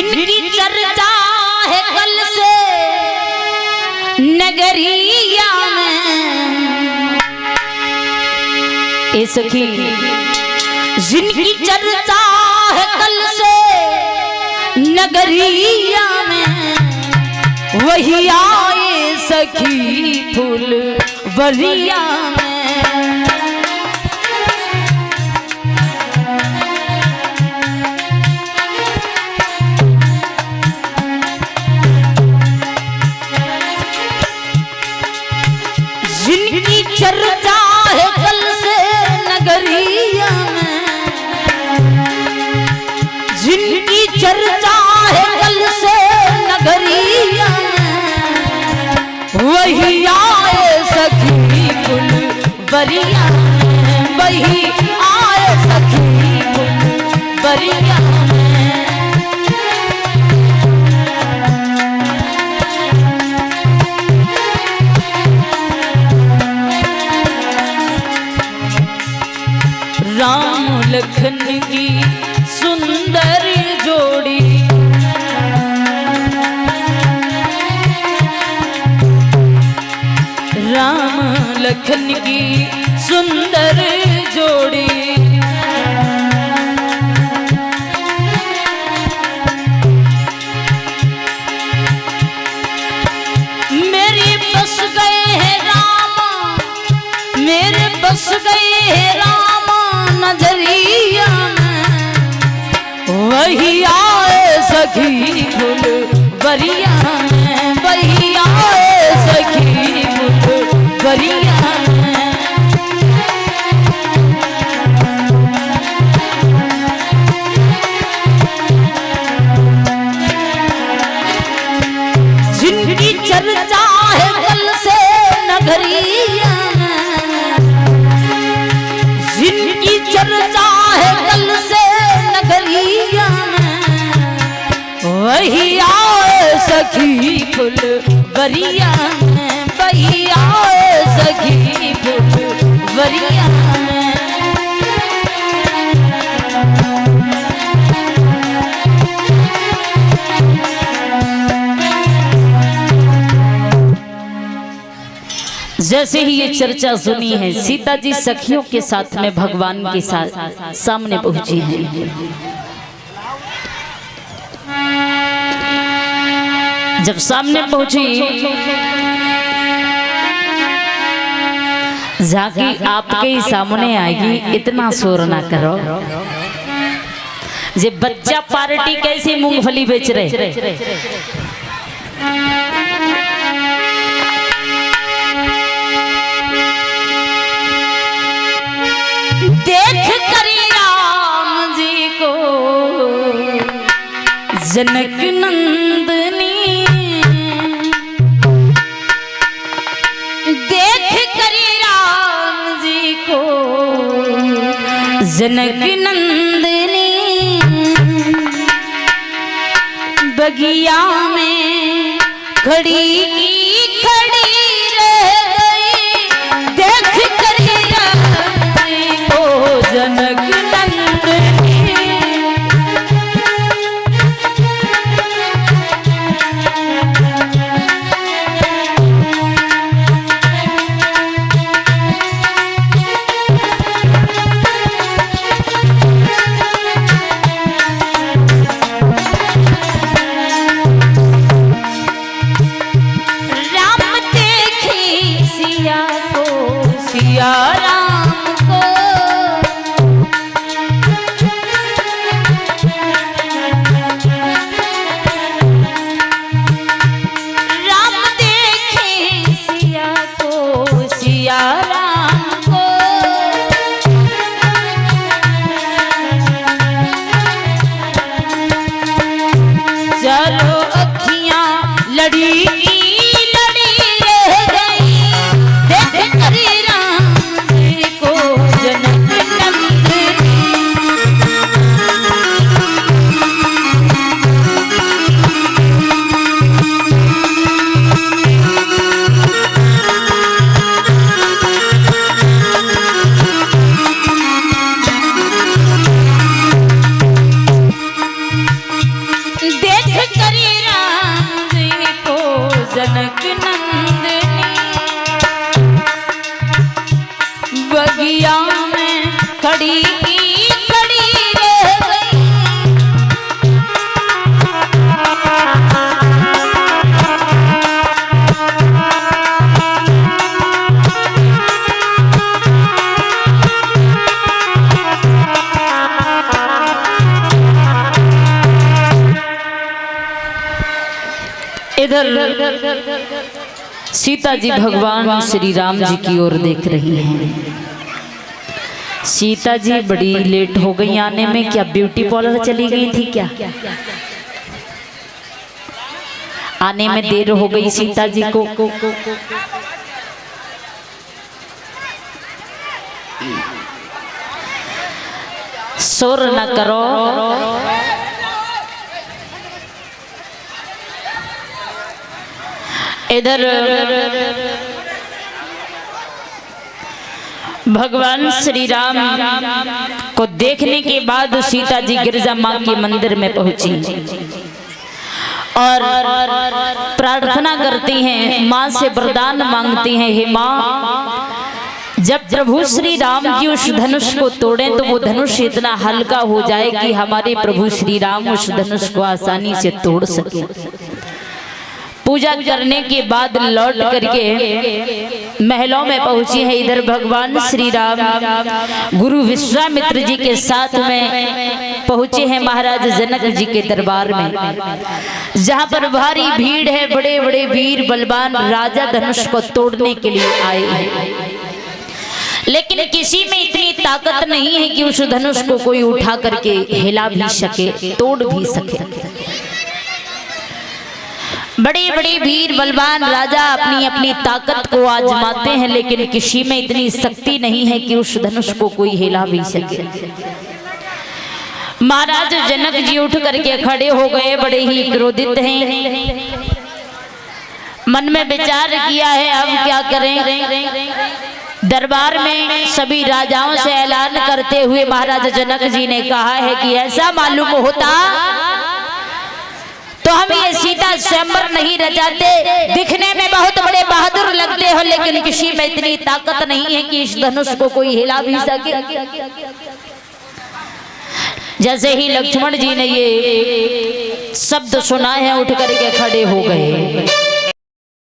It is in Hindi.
जिनकी चर्चा है कल से नगरिया में। ए सखी जिनकी चर्चा है कल से नगरिया में, वही आए सखी फूल बरिया में। जिनकी चर्चा है कल से नगरिया में, जिनकी चर्चा है कल से नगरिया में, वही आए सखी फूल बरिया में, वही आए सखी फूल बरिया में। राम लखन की सुंदर जोड़ी, राम लखन की सुंदर जोड़ी, मेरे बस गए हैं राम, मेरे बस गए हैं राम नजरिया में, वही आए सखी फूल बरिया में, वही आए सखी फूल बरिया में। जिनकी चर्चा है कल से नगरिया में, जिनकी चर्चा है कल से नगरिया में, वही आए सखी फूल बरिया में, वही आए सखी फूल बरिया में। जैसे ही ये चर्चा सुनी है, सीता जी सखियों के साथ में भगवान के साथ सामने पहुंची हैं। जब सामने पहुंची, झांकी आपके ही सामने आएगी, इतना शोर ना करो। ये बच्चा पार्टी कैसी मूंगफली बेच रहे, देख कर राम जी को जनक नंदनी, देख कर राम जी को जनक नंदनी, बगिया में खड़ी की खड़ी रह गई, देख कर जनक नंदनी। राम देखी सिया को, सिया राम को, चलो अखियां लड़ी लड़ी रह गई, देख कर राम जी को जनक नंदनी। दे खड़ी की खड़ी रह गई। इधर सीता जी भगवान श्री राम जी की ओर देख रही हैं। सीता जी बड़ी लेट हो गई आने में, क्या ब्यूटी पार्लर चली गई थी क्या? आने में देर हो गई सीता जी को। शोर न करो, इधर भगवान श्री राम को देखने के बाद सीता जी गिरजा माँ के मंदिर में पहुंची और प्रार्थना करती हैं, माँ से वरदान मांगती हैं, हे माँ, जब प्रभु श्री राम जी उस धनुष को तोड़ें तो वो धनुष इतना हल्का हो जाए कि हमारे प्रभु श्री राम उस धनुष को आसानी से तोड़ सके। पूजा करने के बाद लौट करके महलों में पहुंची है। इधर भगवान श्री राम गुरु विश्वामित्र जी के साथ में पहुंचे हैं महाराज जनक जी के दरबार में, जहां पर भारी भीड़ है। बड़े बड़े वीर बलवान राजा धनुष को तोड़ने के लिए आए हैं, लेकिन किसी में इतनी ताकत नहीं है कि उस धनुष को कोई उठा करके हिला भी सके, तोड़ भी सके। बड़े बड़े वीर बलवान राजा अपनी अपनी ताकत को आजमाते हैं, लेकिन किसी में इतनी शक्ति नहीं है कि उस धनुष को कोई हिला भी सके। महाराज जनक जी उठ करके खड़े हो गए, बड़े ही क्रोधित हैं। मन में विचार किया है अब क्या करें। दरबार में सभी राजाओं से ऐलान करते हुए महाराज जनक जी ने कहा है कि ऐसा मालूम होता तो हम ये सीता स्वयंवर नहीं रचाते। दिखने में बहुत बड़े बहादुर लगते हो, लेकिन किसी में इतनी ताकत नहीं है कि इस धनुष को कोई हिला भी सके। जैसे ही लक्ष्मण जी ने ये शब्द सुना है, उठ करके खड़े हो गए।